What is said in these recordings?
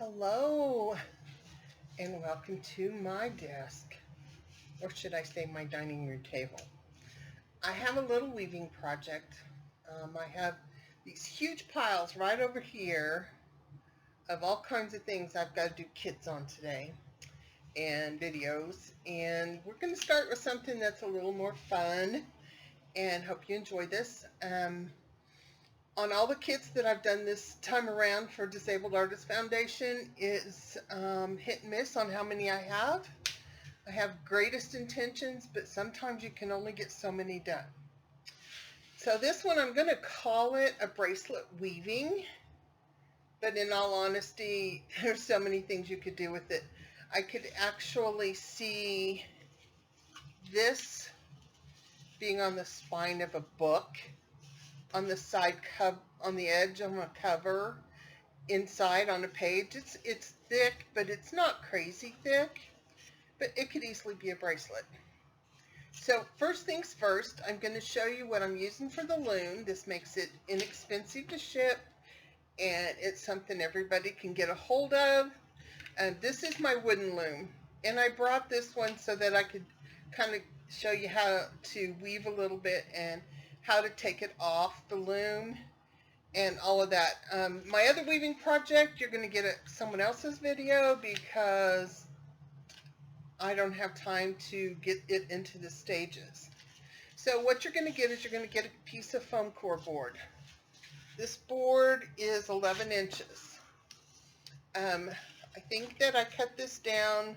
Hello and welcome to my desk, or should I say my dining room table. I have a little weaving project. I have these huge piles right over here of all kinds of things I've got to do kits on today and videos, and we're going to start with something that's a little more fun and hope you enjoy this. On all the kits that I've done this time around for Disabled Artists Foundation is hit and miss on how many I have. I have greatest intentions, but sometimes you can only get so many done. So this one, I'm going to call it a bracelet weaving, but in all honesty, there's so many things you could do with it. I could actually see this being on the spine of a book, on the side cover, on the edge on a cover, inside on a page. It's thick, but it's not crazy thick, but it could easily be a bracelet. So first things first, I'm going to show you what I'm using for the loom. This makes it inexpensive to ship, and it's something everybody can get a hold of. And this is my wooden loom, and I brought this one so that I could kind of show you how to weave a little bit and how to take it off the loom and all of that. My other weaving project, you're going to get someone else's video because I don't have time to get it into the stages. So what you're going to get is you're going to get a piece of foam core board. This board is 11 inches. I think that I cut this down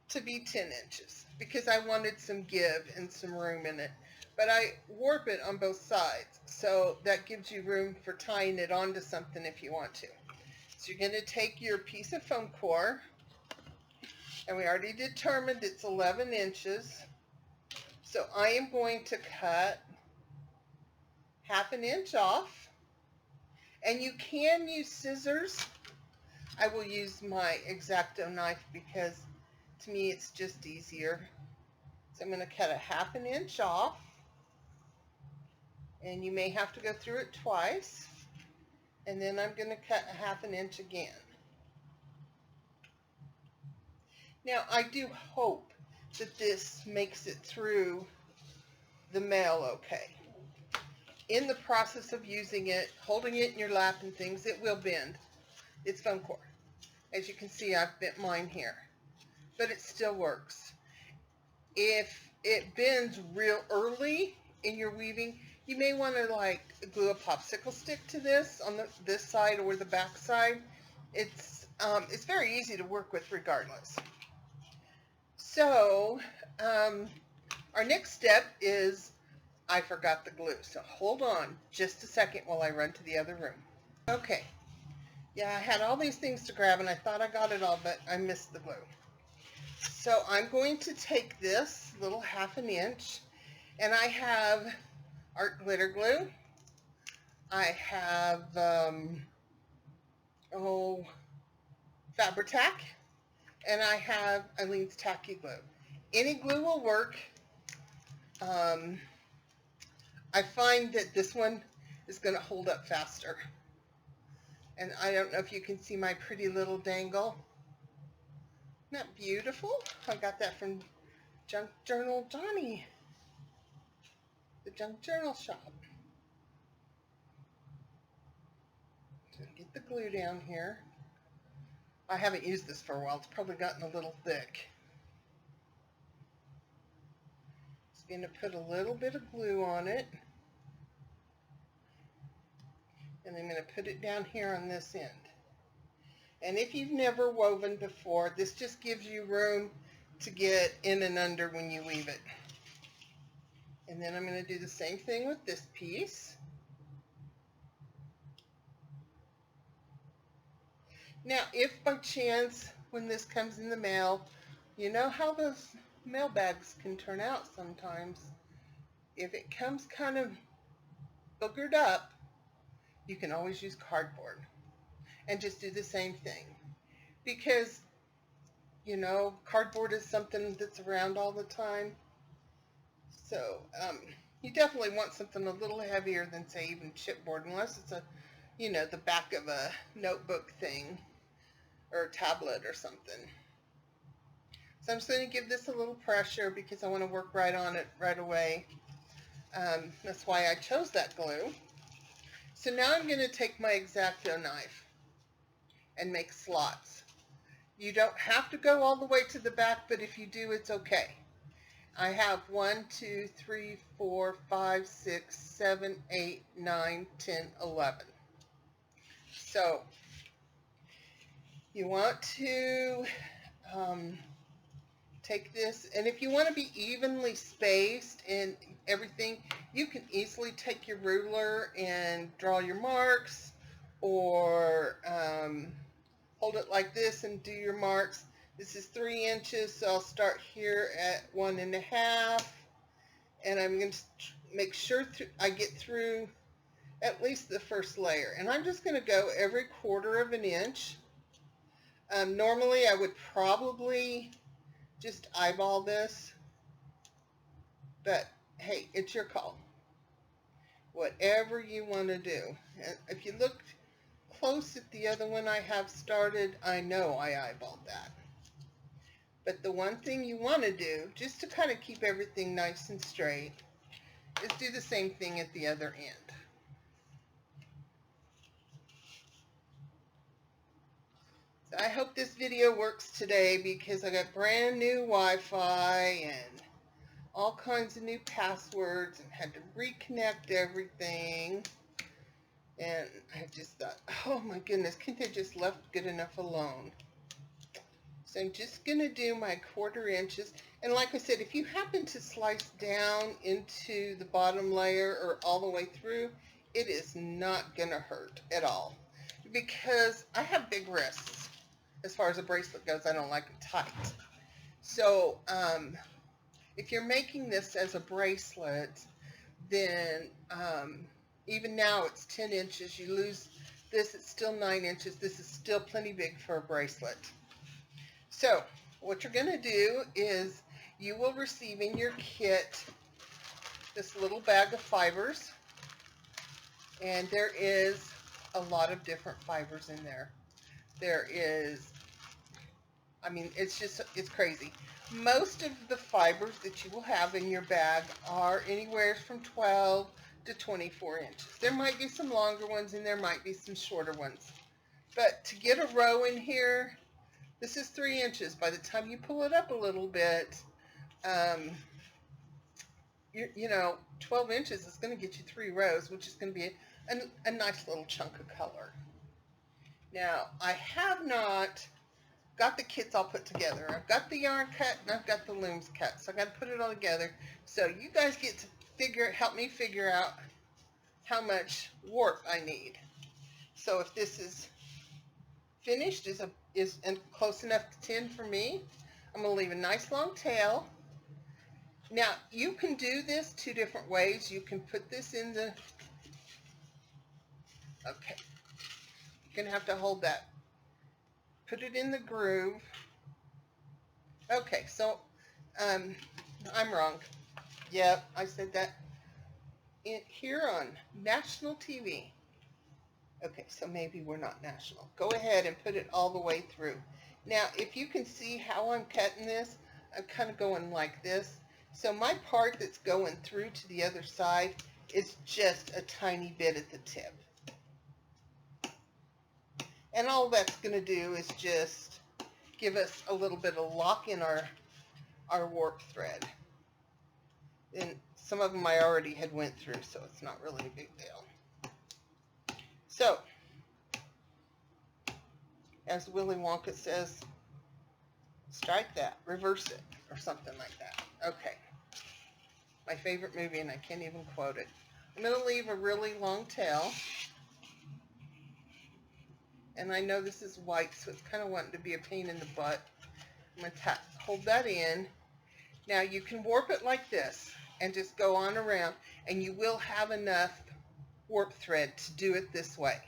to be 10 inches because I wanted some give and some room in it. But I warp it on both sides, so that gives you room for tying it onto something if you want to. So you're going to take your piece of foam core, and we already determined it's 11 inches. So I am going to cut ½ inch off, and you can use scissors. I will use my X-Acto knife because to me it's just easier. So I'm going to cut ½ inch off. And you may have to go through it twice, and then I'm going to cut ½ inch again. Now I do hope that this makes it through the mail okay. In the process of using it, holding it in your lap and things, it will bend. It's foam core. As you can see, I've bent mine here, but it still works. If it bends real early in your weaving, you may want to like glue a popsicle stick to this on this side or the back side. It's very easy to work with regardless. So our next step is, I forgot the glue. So hold on just a second while I run to the other room. Okay. Yeah, I had all these things to grab and I thought I got it all, but I missed the glue. So I'm going to take this little ½ inch, and I have art glitter glue. I have Fabri-Tac, and I have Eileen's Tacky Glue. Any glue will work. I find that this one is going to hold up faster. And I don't know if you can see my pretty little dangle. Isn't that beautiful? I got that from Junk Journal Johnny, the Junk Journal shop. So get the glue down here. I haven't used this for a while. It's probably gotten a little thick. Just going to put a little bit of glue on it. And I'm going to put it down here on this end. And if you've never woven before, this just gives you room to get in and under when you weave it. And then I'm going to do the same thing with this piece. Now, if by chance, when this comes in the mail, you know how those mail bags can turn out sometimes. If it comes kind of boogered up, you can always use cardboard and just do the same thing. Because, you know, cardboard is something that's around all the time. So, you definitely want something a little heavier than, say, even chipboard, unless it's a, you know, the back of a notebook thing. or a tablet or something. So I'm just going to give this a little pressure because I want to work right on it right away. That's why I chose that glue. So now I'm going to take my X-Acto knife and make slots. You don't have to go all the way to the back, but if you do, it's okay. I have 1, 2, 3, 4, 5, 6, 7, 8, 9, 10, 11. So you want to take this, and if you want to be evenly spaced in everything, you can easily take your ruler and draw your marks, or hold it like this and do your marks. This is 3 inches, so I'll start here at 1.5, and I'm going to make sure I get through at least the first layer, and I'm just going to go every 1/4 of an inch. Normally I would probably just eyeball this, but hey, it's your call. Whatever you want to do. And if you look close at the other one I have started, I know I eyeballed that. But the one thing you want to do, just to kind of keep everything nice and straight, is do the same thing at the other end. So I hope this video works today because I got brand new Wi-Fi and all kinds of new passwords and had to reconnect everything. And I just thought, oh my goodness, couldn't they just left good enough alone? So I'm just going to do my 1/4 inches. And like I said, if you happen to slice down into the bottom layer or all the way through, it is not going to hurt at all. Because I have big wrists. As far as a bracelet goes, I don't like it tight. So if you're making this as a bracelet, then even now it's 10 inches. You lose this, it's still 9 inches. This is still plenty big for a bracelet. So what you're going to do is you will receive in your kit this little bag of fibers. And there is a lot of different fibers in there. There is, I mean, it's crazy. Most of the fibers that you will have in your bag are anywhere from 12 to 24 inches. There might be some longer ones and there might be some shorter ones. But to get a row in here, this is 3 inches. By the time you pull it up a little bit, you know, 12 inches is going to get you 3 rows, which is going to be a nice little chunk of color. Now, I have not got the kits all put together. I've got the yarn cut and I've got the looms cut. So I got to put it all together. So you guys get to help me figure out how much warp I need. So if this is finished, is close enough to 10 for me, I'm going to leave a nice long tail. Now, you can do this 2 different ways. You can put this in the, okay, you're going to have to hold that. Put it in the groove. Okay, so I'm wrong. Yep, I said that here on national TV. Okay, so maybe we're not national. Go ahead and put it all the way through. Now, if you can see how I'm cutting this, I'm kind of going like this. So my part that's going through to the other side is just a tiny bit at the tip. And all that's going to do is just give us a little bit of lock in our warp thread. And some of them I already had went through, so it's not really a big deal. So, as Willy Wonka says, strike that, reverse it, or something like that. Okay. My favorite movie, and I can't even quote it. I'm going to leave a really long tail. And I know this is white, so it's kind of wanting to be a pain in the butt. I'm going to hold that in. Now you can warp it like this and just go on around, and you will have enough warp thread to do it this way.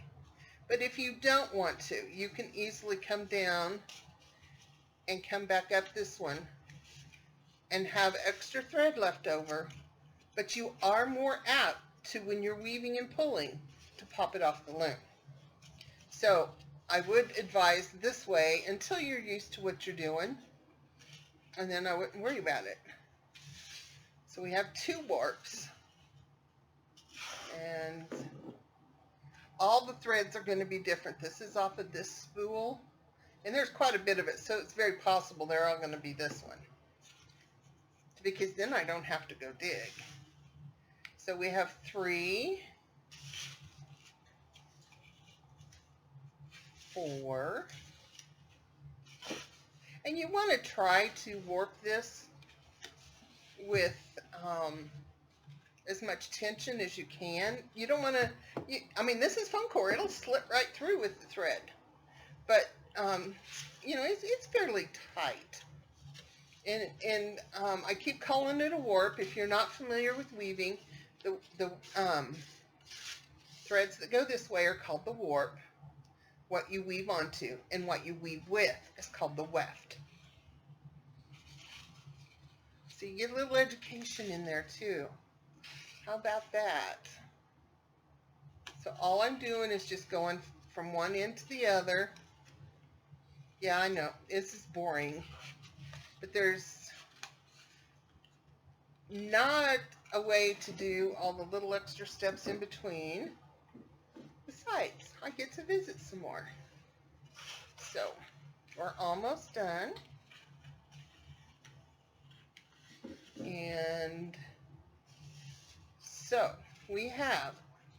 But if you don't want to, you can easily come down and come back up this one and have extra thread left over, but you are more apt to, when you're weaving and pulling, to pop it off the loom. So I would advise this way until you're used to what you're doing, and then I wouldn't worry about it. So we have 2 warps, and all the threads are going to be different. This is off of this spool, and there's quite a bit of it, so it's very possible they're all going to be this one, because then I don't have to go dig. So we have 3, 4, and you want to try to warp this with as much tension as you can. You don't want to, I mean, this is foam core. It'll slip right through with the thread, but you know, it's fairly tight. And I keep calling it a warp. If you're not familiar with weaving, the threads that go this way are called the warp. What you weave onto and what you weave with is called the weft. So you get a little education in there too. How about that? So all I'm doing is just going from one end to the other. Yeah, I know, this is boring, but there's not a way to do all the little extra steps in between. Besides, I get to visit some more. So, we're almost done. And so, we have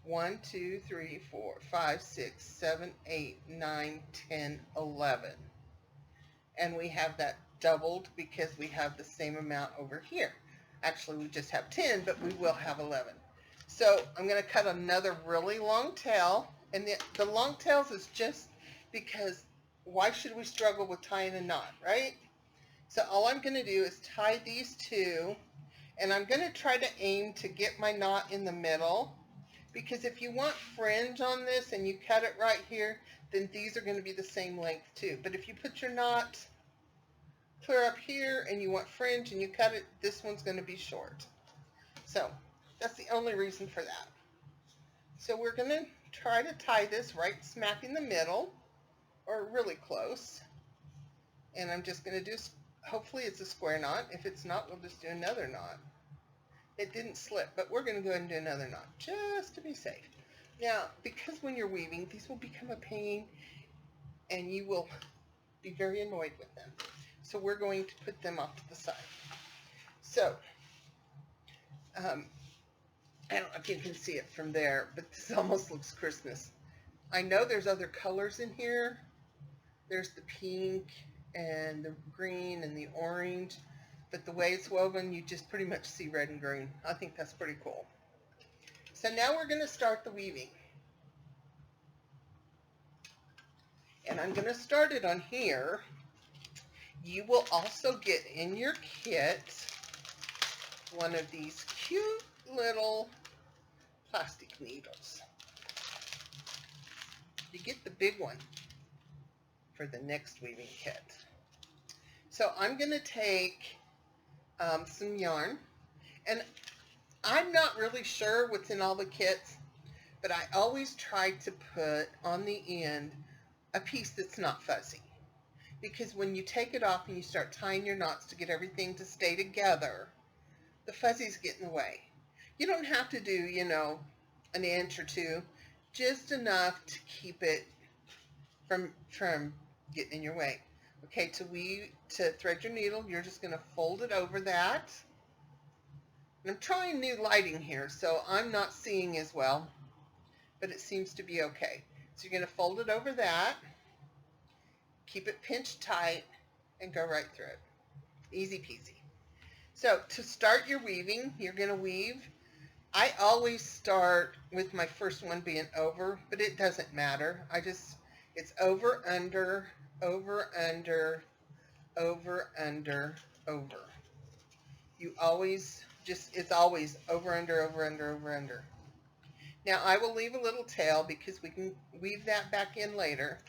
1, 2, 3, 4, 5, 6, 7, 8, 9, 10, 11. And we have that doubled because we have the same amount over here. Actually, we just have 10, but we will have 11. So I'm going to cut another really long tail, and the long tails is just because why should we struggle with tying a knot, right? So all I'm going to do is tie these 2, and I'm going to try to aim to get my knot in the middle, because if you want fringe on this and you cut it right here, then these are going to be the same length too. But if you put your knot clear up here and you want fringe and you cut it, this one's going to be short. So that's the only reason for that. So we're going to try to tie this right smack in the middle, or really close. And I'm just going to do, hopefully it's a square knot. If it's not, we'll just do another knot. It didn't slip, but we're going to go ahead and do another knot just to be safe. Now, because when you're weaving, these will become a pain and you will be very annoyed with them. So we're going to put them off to the side. So, I don't know if you can see it from there, but this almost looks Christmas. I know there's other colors in here. There's the pink and the green and the orange, but the way it's woven, you just pretty much see red and green. I think that's pretty cool. So now we're going to start the weaving. And I'm going to start it on here. You will also get in your kit one of these cute little plastic needles. You get the big one for the next weaving kit. So I'm going to take some yarn, and I'm not really sure what's in all the kits, but I always try to put on the end a piece that's not fuzzy, because when you take it off and you start tying your knots to get everything to stay together, the fuzzies get in the way. You don't have to do, you know, an inch or 2, just enough to keep it from getting in your way. Okay, to thread your needle, you're just going to fold it over that. And I'm trying new lighting here, so I'm not seeing as well, but it seems to be okay. So you're going to fold it over that, keep it pinched tight, and go right through it. Easy peasy. So to start your weaving, you're going to weave. I always start with my first one being over, but it doesn't matter. It's over, under, over, under, over, under, over. You always it's always over, under, over, under, over, under. Now I will leave a little tail because we can weave that back in later.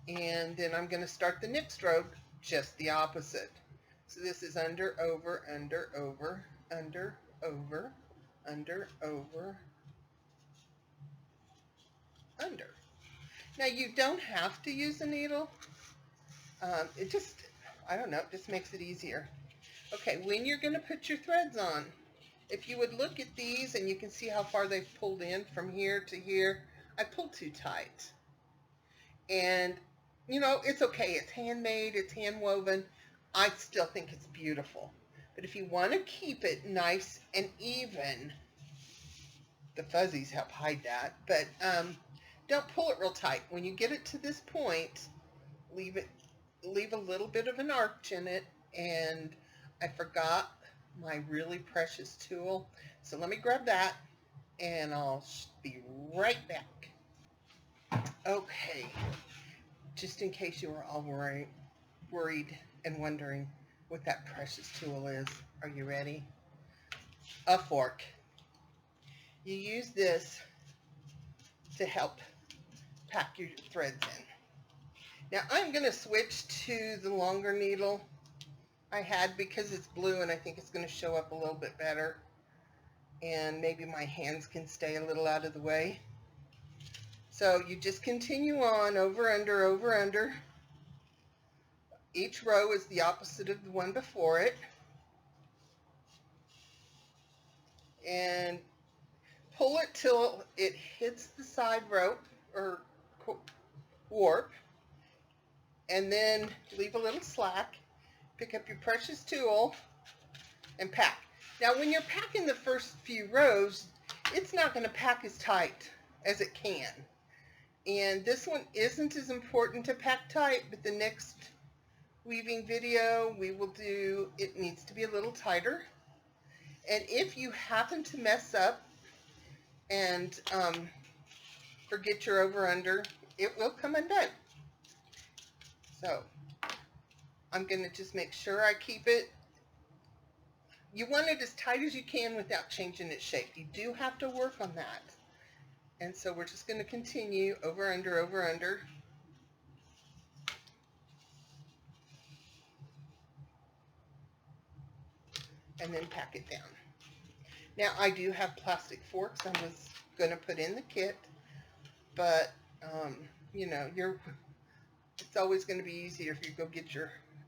And then I'm going to start the next row just the opposite. So this is under, over, under, over, under, over, under, over, under. Now you don't have to use a needle. It just, I don't know, it just makes it easier. Okay, when you're going to put your threads on, if you would look at these and you can see how far they've pulled in from here to here, I pulled too tight. And, you know, it's okay. It's handmade. It's hand woven. I still think it's beautiful. But if you want to keep it nice and even, the fuzzies help hide that. But don't pull it real tight. When you get it to this point, leave a little bit of an arch in it. And I forgot my really precious tool. So let me grab that and I'll be right back. Okay, just in case you were all worried and wondering what that precious tool is, are you ready? A fork. You use this to help pack your threads in. Now I'm going to switch to the longer needle I had because it's blue and I think it's going to show up a little bit better. And maybe my hands can stay a little out of the way. So you just continue on, over, under, over, under. Each row is the opposite of the one before it. And pull it till it hits the side rope or warp. And then leave a little slack. Pick up your precious tool and pack. Now when you're packing the first few rows, it's not going to pack as tight as it can. And this one isn't as important to pack tight, but the next weaving video we will do, it needs to be a little tighter. And if you happen to mess up and forget your over under, it will come undone. So I'm going to just make sure I keep it. You want it as tight as you can without changing its shape. You do have to work on that. And so we're just going to continue over, under, over, under. And then pack it down. Now I do have plastic forks I was going to put in the kit, but you know, it's always going to be easier if you go get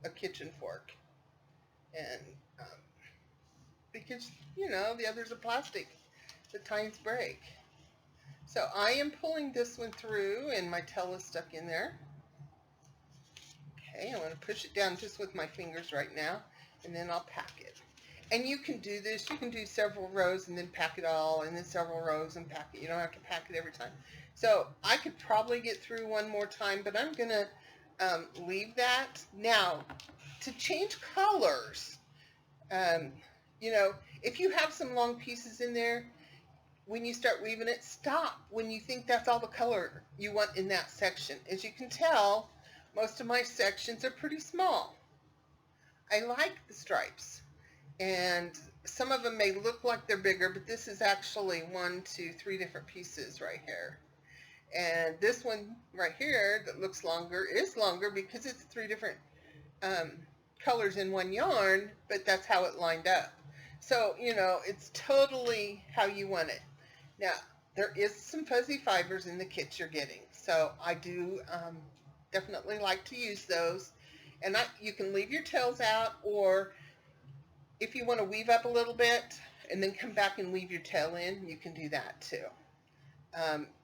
a kitchen fork. And because, you know, the others are plastic, the tines break. So I am pulling this one through and my tail is stuck in there. Okay, I want to push it down just with my fingers right now, and then I'll pack it. And you can do this, you can do several rows and then pack it all, and then several rows and pack it. You don't have to pack it every time. So I could probably get through one more time, but I'm going to leave that. Now, to change colors, you know, if you have some long pieces in there, when you start weaving it, stop when you think that's all the color you want in that section. As you can tell, most of my sections are pretty small. I like the stripes, and some of them may look like they're bigger, but this is actually 1, 2, 3 different pieces right here. And this one right here that looks longer is longer because it's 3 different colors in one yarn, but that's how it lined up. So, you know, it's totally how you want it. Now, there is some fuzzy fibers in the kits you're getting, so I do definitely like to use those. And you can leave your tails out, or if you want to weave up a little bit and then come back and weave your tail in, you can do that too.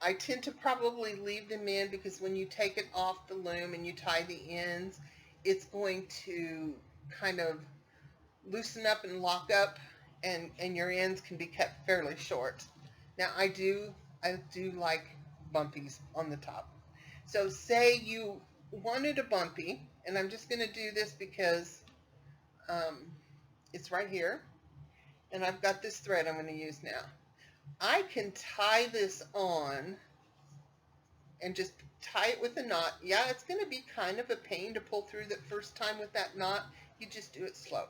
I tend to probably leave them in because when you take it off the loom and you tie the ends, it's going to kind of loosen up and lock up, and your ends can be kept fairly short. Now I do like bumpies on the top. So say you wanted a bumpy, and I'm just going to do this because it's right here, and I've got this thread I'm going to use now. I can tie this on and just tie it with a knot. Yeah, it's going to be kind of a pain to pull through the first time with that knot. You just do it slow.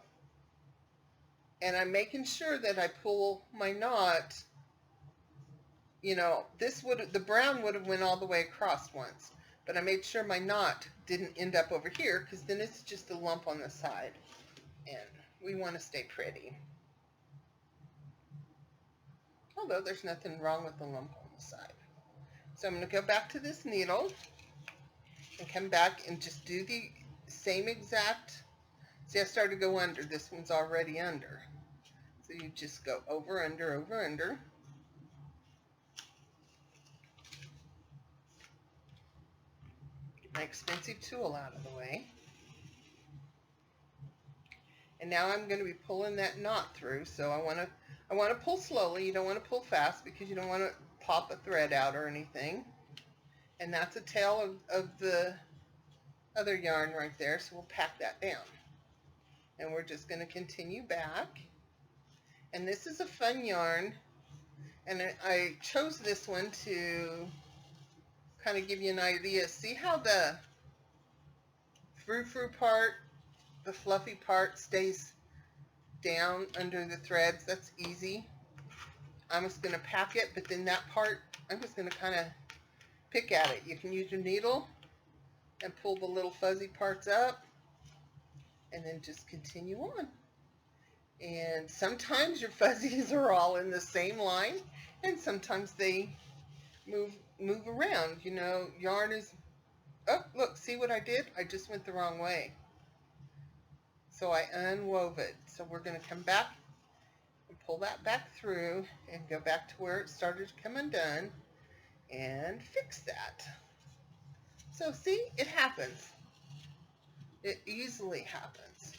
And I'm making sure that I pull my knot. You know, the brown would have went all the way across once, but I made sure my knot didn't end up over here, because then it's just a lump on the side, and we want to stay pretty. Although there's nothing wrong with the lump on the side. So I'm going to go back to this needle, and come back and just do the same exact. See, I started to go under. This one's already under. So you just go over, under, over, under. Get my expensive tool out of the way. And now I'm going to be pulling that knot through. So I want to pull slowly. You don't want to pull fast because you don't want to pop a thread out or anything. And that's a tail of the other yarn right there. So we'll pack that down. And we're just going to continue back. And this is a fun yarn. And I chose this one to kind of give you an idea. See how the frou-frou part, the fluffy part, stays down under the threads? That's easy. I'm just going to pack it, but then that part, I'm just going to kind of pick at it. You can use your needle and pull the little fuzzy parts up, and then just continue on. And sometimes your fuzzies are all in the same line, and sometimes they move around. You know, yarn is, oh, look, see what I did? I just went the wrong way. So I unwove it. So we're going to come back and pull that back through and go back to where it started to come undone and fix that. So see, it happens. It easily happens.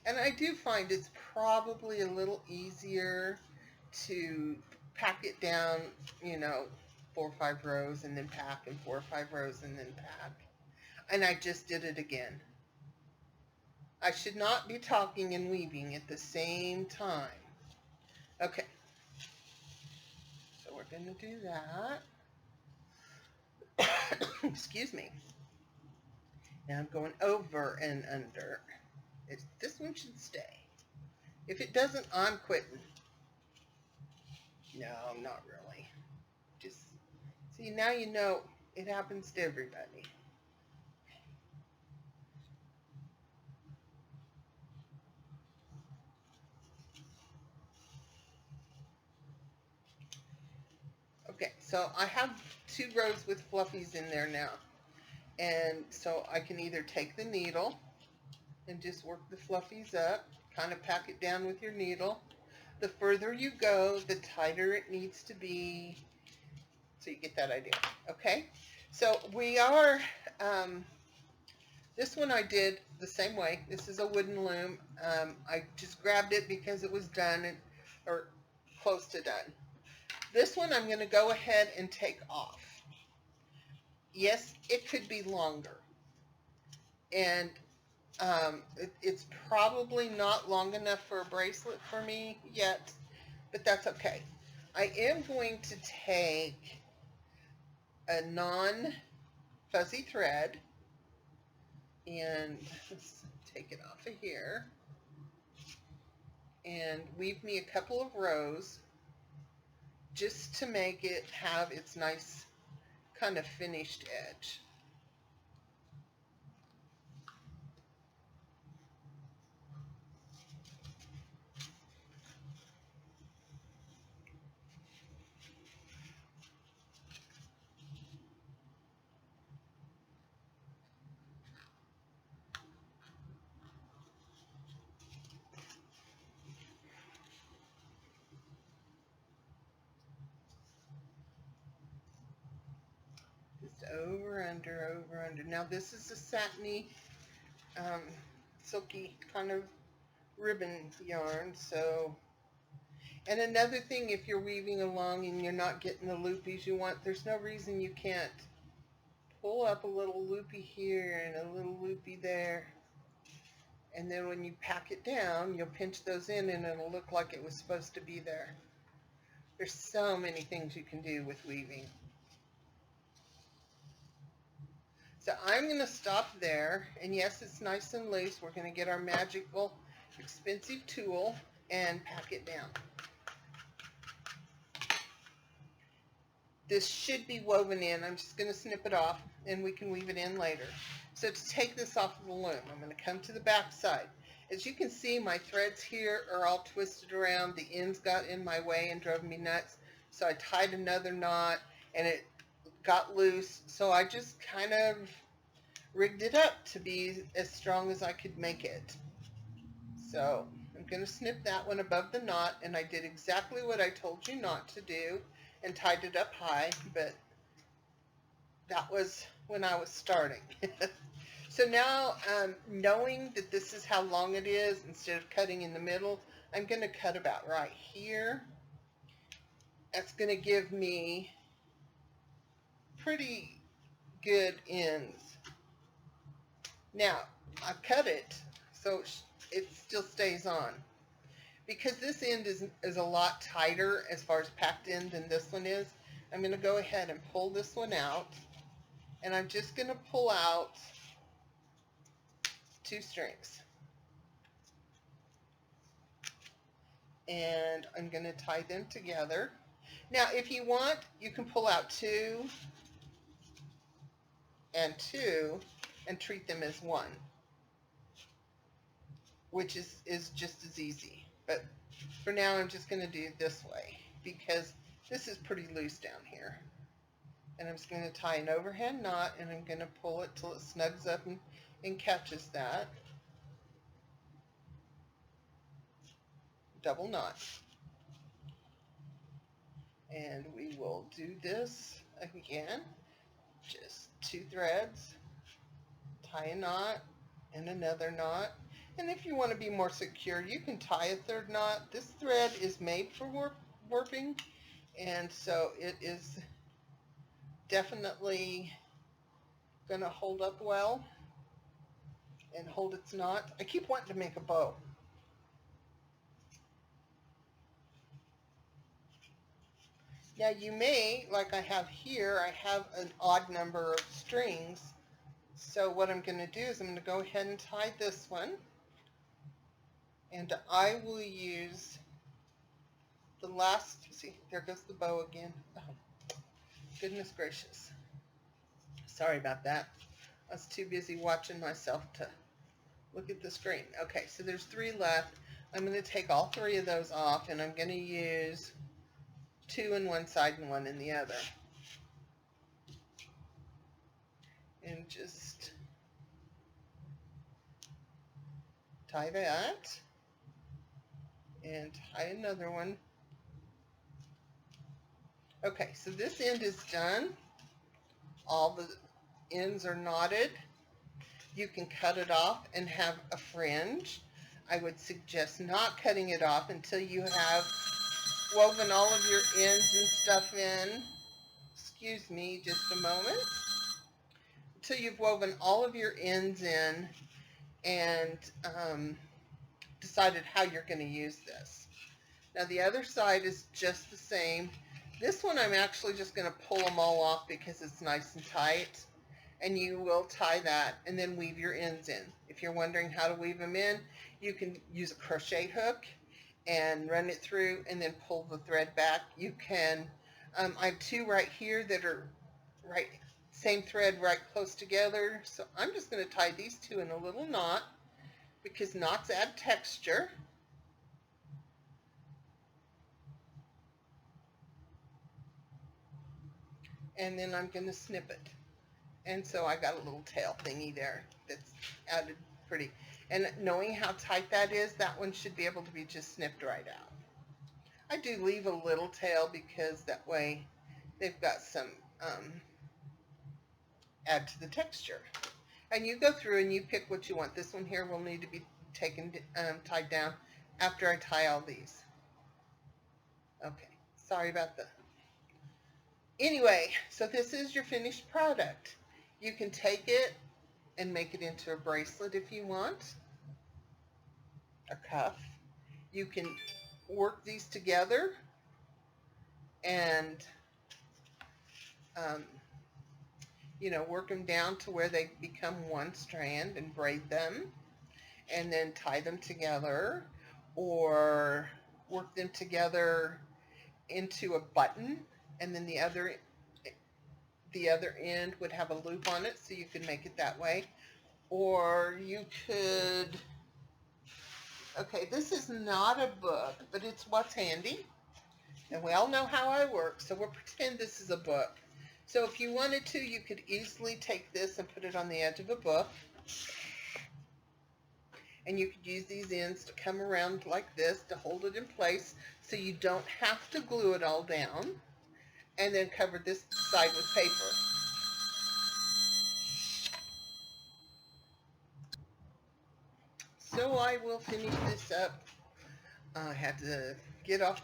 And I do find it's probably a little easier to pack it down, you know, 4 or 5 rows and then pack, and 4 or 5 rows and then pack. And I just did it again. I should not be talking and weaving at the same time. Okay. So we're going to do that. Excuse me. Now I'm going over and under. This one should stay. If it doesn't, I'm quitting. No, not really. Just, see, now you know it happens to everybody. Okay, so I have 2 rows with fluffies in there now. And so I can either take the needle and just work the fluffies up, kind of pack it down with your needle. The further you go, the tighter it needs to be. So you get that idea. Okay, so we are, this one I did the same way. This is a wooden loom. I just grabbed it because it was done, or close to done. This one I'm going to go ahead and take off. Yes, it could be longer. And it's probably not long enough for a bracelet for me yet, but that's okay. I am going to take a non-fuzzy thread, and let's take it off of here, and weave me a couple of rows just to make it have its nice kind of finished edge. Over, under. Now this is a satiny, silky kind of ribbon yarn. So, and another thing, if you're weaving along and you're not getting the loopies you want, there's no reason you can't pull up a little loopy here and a little loopy there. And then when you pack it down, you'll pinch those in and it'll look like it was supposed to be there. There's so many things you can do with weaving. So I'm going to stop there, and yes, it's nice and loose. We're going to get our magical, expensive tool and pack it down. This should be woven in. I'm just going to snip it off, and we can weave it in later. So to take this off of the loom, I'm going to come to the back side. As you can see, my threads here are all twisted around. The ends got in my way and drove me nuts. So I tied another knot, and it got loose. So I just kind of rigged it up to be as strong as I could make it. So I'm going to snip that one above the knot, and I did exactly what I told you not to do and tied it up high, but that was when I was starting. So now, knowing that this is how long it is, instead of cutting in the middle, I'm going to cut about right here. That's going to give me pretty good ends. Now, I've cut it so it still stays on. Because this end is a lot tighter as far as packed in than this one is, I'm going to go ahead and pull this one out. And I'm just going to pull out 2 strings. And I'm going to tie them together. Now, if you want, you can pull out 2 and 2 and treat them as one, which is just as easy. But for now, I'm just going to do it this way because this is pretty loose down here. And I'm just going to tie an overhand knot, and I'm going to pull it till it snugs up and catches that. Double knot. And we will do this again. Just 2 threads, tie a knot, and another knot. And if you want to be more secure, you can tie a 3rd knot. This thread is made for warping, and so it is definitely going to hold up well and hold its knot. I keep wanting to make a bow. Now you may, like I have here, I have an odd number of strings. So what I'm going to do is I'm going to go ahead and tie this one. And I will use the last, see, there goes the bow again. Oh, goodness gracious. Sorry about that. I was too busy watching myself to look at the screen. Okay, so there's 3 left. I'm going to take all 3 of those off, and I'm going to use 2 in one side and 1 in the other. And just tie that. And tie another one. Okay, so this end is done. All the ends are knotted. You can cut it off and have a fringe. I would suggest not cutting it off until you have woven all of your ends and stuff in. Excuse me just a moment. Until you've woven all of your ends in and decided how you're going to use this. Now the other side is just the same. This one I'm actually just going to pull them all off because it's nice and tight. And you will tie that and then weave your ends in. If you're wondering how to weave them in, you can use a crochet hook and run it through and then pull the thread back. You can, I have 2 right here that are right, same thread right close together. So I'm just going to tie these 2 in a little knot because knots add texture. And then I'm going to snip it. And so I got a little tail thingy there that's added pretty. And knowing how tight that is, that one should be able to be just snipped right out. I do leave a little tail because that way they've got some add to the texture. And you go through and you pick what you want. This one here will need to be taken, tied down after I tie all these. Okay, sorry about that. Anyway, so this is your finished product. You can take it and make it into a bracelet if you want, a cuff. You can work these together and you know, work them down to where they become one strand and braid them and then tie them together, or work them together into a button, and then the other end would have a loop on it, so you could make it that way. Or you could, okay, this is not a book, but it's what's handy, and we all know how I work, so we'll pretend this is a book. So if you wanted to, you could easily take this and put it on the edge of a book. And you could use these ends to come around like this to hold it in place so you don't have to glue it all down. And then cover this side with paper. So I will finish this up. I had to get off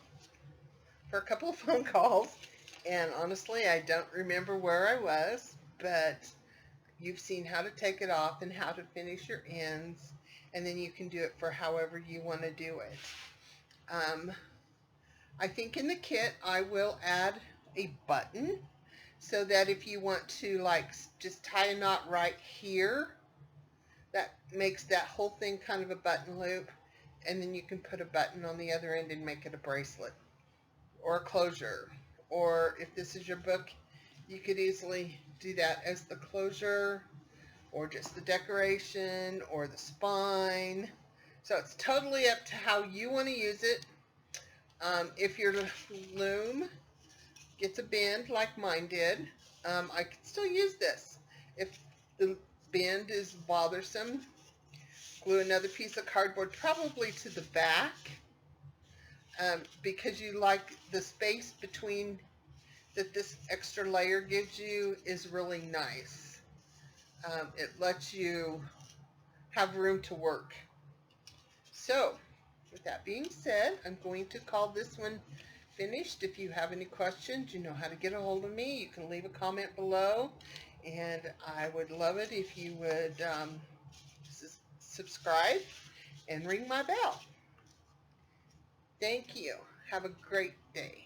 for a couple of phone calls, and honestly I don't remember where I was, but you've seen how to take it off and how to finish your ends, and then you can do it for however you want to do it. I think in the kit I will add a button so that if you want to like just tie a knot right here, that makes that whole thing kind of a button loop, and then you can put a button on the other end and make it a bracelet or a closure. Or if this is your book, you could easily do that as the closure or just the decoration or the spine. So it's totally up to how you want to use it. If your loom gets a bend like mine did, I could still use this. If the bend is bothersome, glue another piece of cardboard probably to the back, because you like the space between that this extra layer gives you is really nice. It lets you have room to work. So with that being said, I'm going to call this one finished. If you have any questions, you know how to get a hold of me. You can leave a comment below, and I would love it if you would subscribe and ring my bell. Thank you. Have a great day.